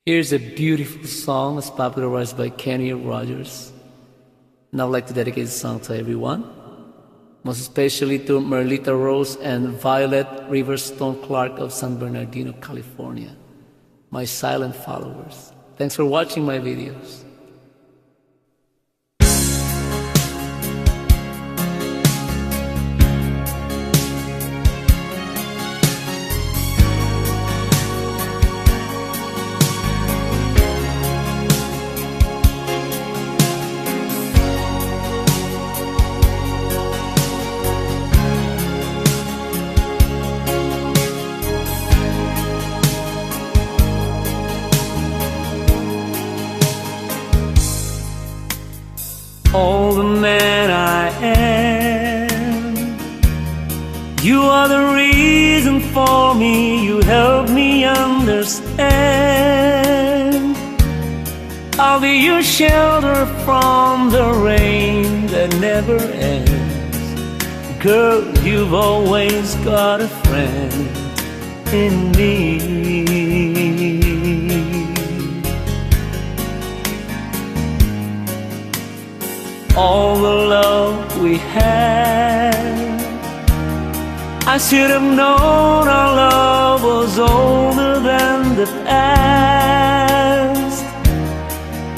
Here's a beautiful song that's popularized by Kenny Rogers. And I'd like to dedicate this song to everyone, most especially to Merlita Rose and Violet Riverstone Clark of San Bernardino, California, my silent followers. Thanks for watching my videos. All the man I am, you are the reason for me. You help me understand. I'll be your shelter from the rain that never ends. Girl, you've always got a friend in me. All the love we had, I should have known our love was older than the past.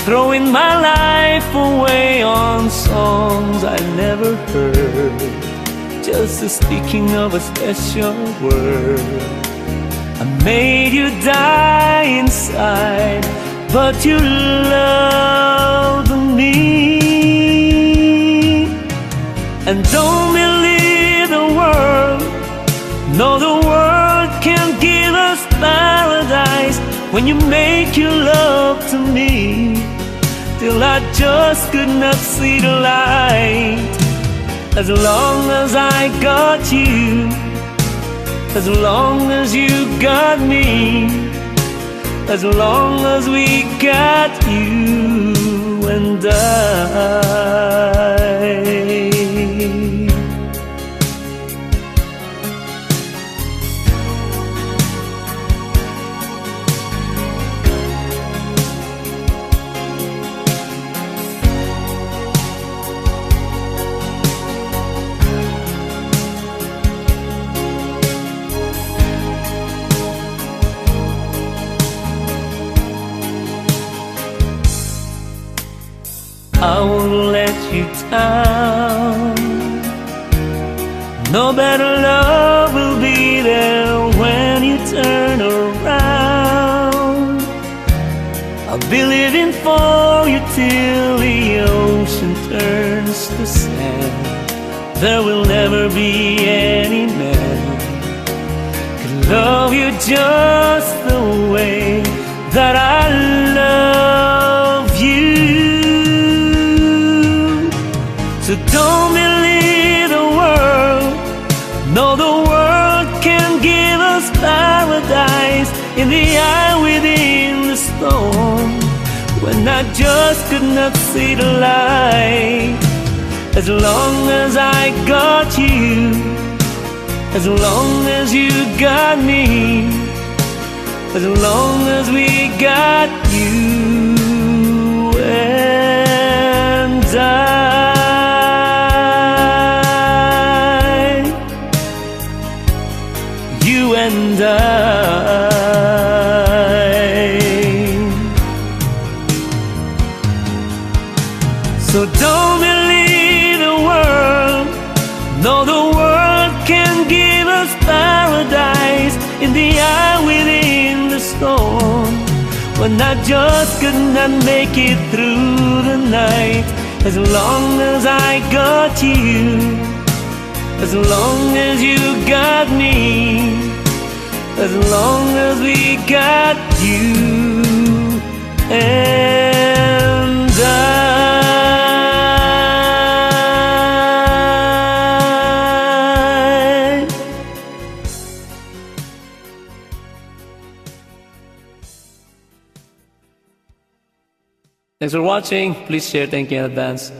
Throwing my life away on songs I never heard, just speaking of a special word. I made you die inside, but you loved me. And don't believe the world, no, the world can't give us paradise when you make your love to me, till I just could not see the light. As long as I got you, as long as you got me, as long as we got you and I. I won't let you down. No better love will be there when you turn around. I'll be living for you till the ocean turns to sand. There will never be any man can love you just the way that I love you. So don't believe the world, no, the world can give us paradise in the eye within the storm, when I just could not see the light. As long as I got you, as long as you got me, as long as we got you and I. You and I. So don't believe the world, no, the world can give us paradise in the eye within the storm, when I just could not make it through the night. As long as I got you, as long as you got me, as long as we got you and I. Thanks for watching. Please share. Thank you in advance.